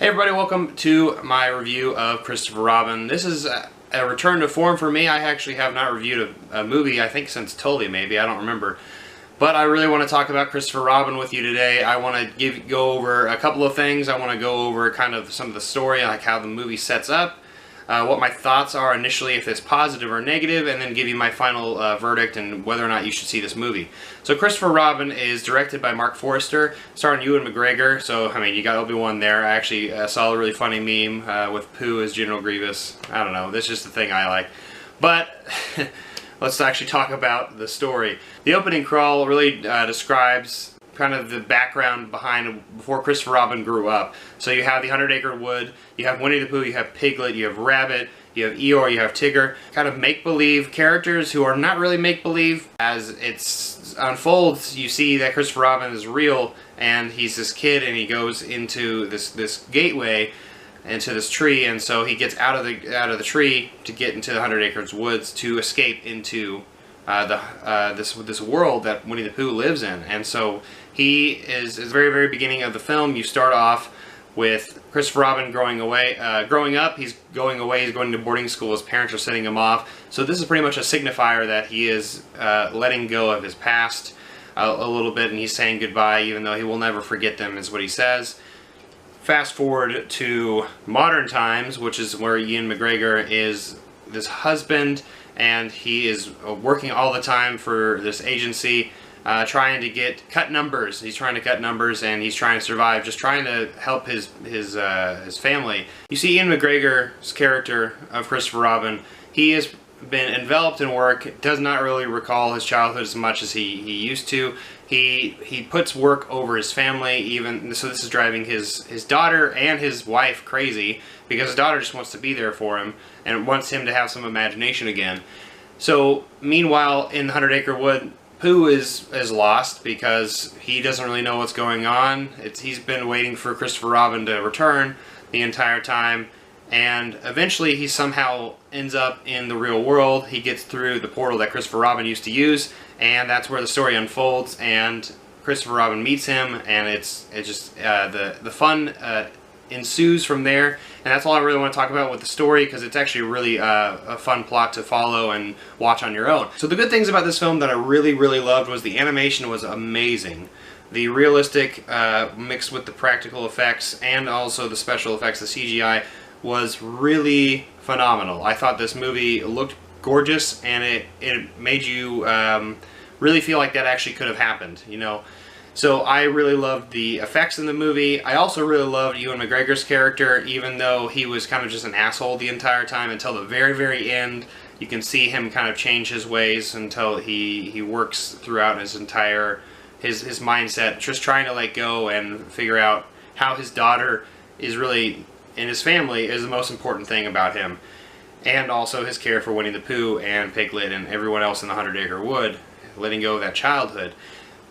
Hey everybody, welcome to my review of Christopher Robin. This is a return to form for me. I actually have not reviewed a movie, I think since Tully maybe, I don't remember. But I really want to talk about Christopher Robin with you today. I want to go over a couple of things. I want to go over kind of some of the story, like how the movie sets up, what my thoughts are initially, if it's positive or negative, and then give you my final verdict and whether or not you should see this movie. So Christopher Robin is directed by Mark Forrester, starring Ewan McGregor. So, I mean, you got Obi-Wan there. I actually saw a really funny meme with Pooh as General Grievous. I don't know, that's just the thing I like. But let's actually talk about the story. The opening crawl really describes kind of the background behind before Christopher Robin grew up. So you have the 100-acre wood, you have Winnie the Pooh, you have Piglet, you have Rabbit, you have Eeyore, you have Tigger. Kind of make-believe characters who are not really make-believe. As it unfolds, you see that Christopher Robin is real, and he's this kid, and he goes into this gateway into this tree, and so he gets out of the tree to get into the 100 acres woods to escape into this world that Winnie the Pooh lives in. And so he is the very beginning of the film. You start off with Christopher Robin growing up. He's going away. He's going to boarding school. His parents are sending him off. So this is pretty much a signifier that he is letting go of his past a little bit, and he's saying goodbye, even though he will never forget them, is what he says. Fast forward to modern times, which is where Ewan McGregor is this husband, and he is working all the time for this agency, trying to cut numbers. He's trying to cut numbers, and he's trying to survive, just trying to help his family. You see Ewan McGregor's character of Christopher Robin. He has been enveloped in work, does not really recall his childhood as much as he used to. He puts work over his family, even so this is driving his daughter and his wife crazy, because his daughter just wants to be there for him and wants him to have some imagination again. So meanwhile, in the 100-acre wood, Pooh is lost because he doesn't really know what's going on. He's been waiting for Christopher Robin to return the entire time, and eventually he somehow ends up in the real world. He gets through the portal that Christopher Robin used to use, and that's where the story unfolds, and Christopher Robin meets him, and it's just the fun ensues from there. And that's all I really want to talk about with the story, because it's actually really a fun plot to follow and watch on your own. So the good things about this film that I really loved was the animation was amazing. The realistic mixed with the practical effects and also the special effects, the CGI, was really phenomenal. I thought this movie looked gorgeous, and it made you really feel like that actually could have happened, you know. So I really loved the effects in the movie. I also really loved Ewan McGregor's character, even though he was kind of just an asshole the entire time until the very end. You can see him kind of change his ways until he works throughout his entire his mindset, just trying to let go and figure out how his daughter is really in his family is the most important thing about him, and also his care for Winnie the Pooh and Piglet and everyone else in the 100-acre wood, letting go of that childhood.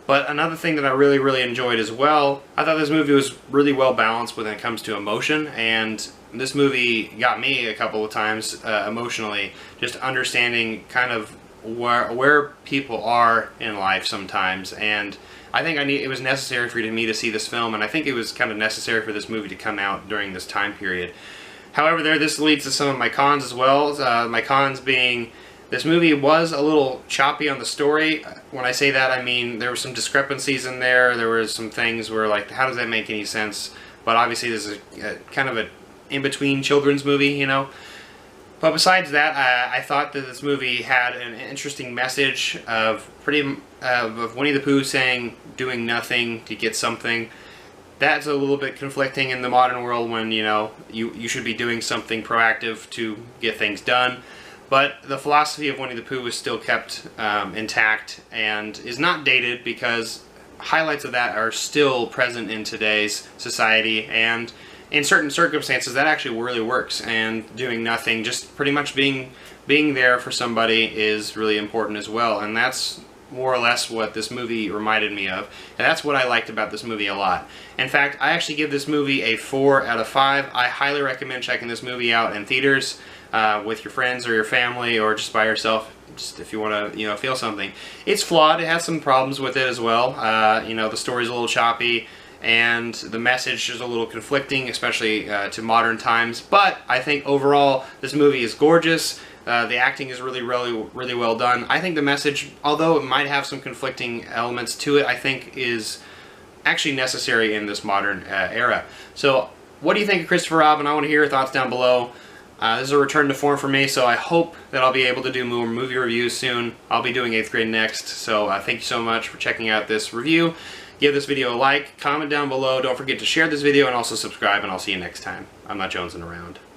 But another thing that I really enjoyed as well, I thought this movie was really well balanced when it comes to emotion, and this movie got me a couple of times emotionally, just understanding kind of where people are in life sometimes. And I think it was necessary for me to see this film, and I think it was kind of necessary for this movie to come out during this time period. However, this leads to some of my cons as well. My cons being, this movie was a little choppy on the story. When I say that, I mean there were some discrepancies in there. There were some things where, like, how does that make any sense? But obviously this is kind of an in-between children's movie, you know. But besides that, I thought that this movie had an interesting message of Winnie the Pooh saying doing nothing to get something. That's a little bit conflicting in the modern world when, you know, you should be doing something proactive to get things done. But the philosophy of Winnie the Pooh is still kept intact and is not dated, because highlights of that are still present in today's society, and in certain circumstances that actually really works. And doing nothing, just pretty much being there for somebody, is really important as well. And that's more or less what this movie reminded me of, and that's what I liked about this movie a lot. In fact, I actually give this movie a 4 out of 5. I highly recommend checking this movie out in theaters with your friends or your family, or just by yourself, just if you want to, you know, feel something. It's flawed. It has some problems with it as well. You know, the story's a little choppy, and the message is a little conflicting, especially to modern times. But I think overall this movie is gorgeous. The acting is really well done. I think the message, although it might have some conflicting elements to it, I think is actually necessary in this modern era. So what do you think of Christopher Robin? I want to hear your thoughts down below. This is a return to form for me, so I hope that I'll be able to do more movie reviews soon. I'll be doing 8th grade next, so thank you so much for checking out this review. Give this video a like, comment down below, don't forget to share this video, and also subscribe, and I'll see you next time. I'm not jonesing around.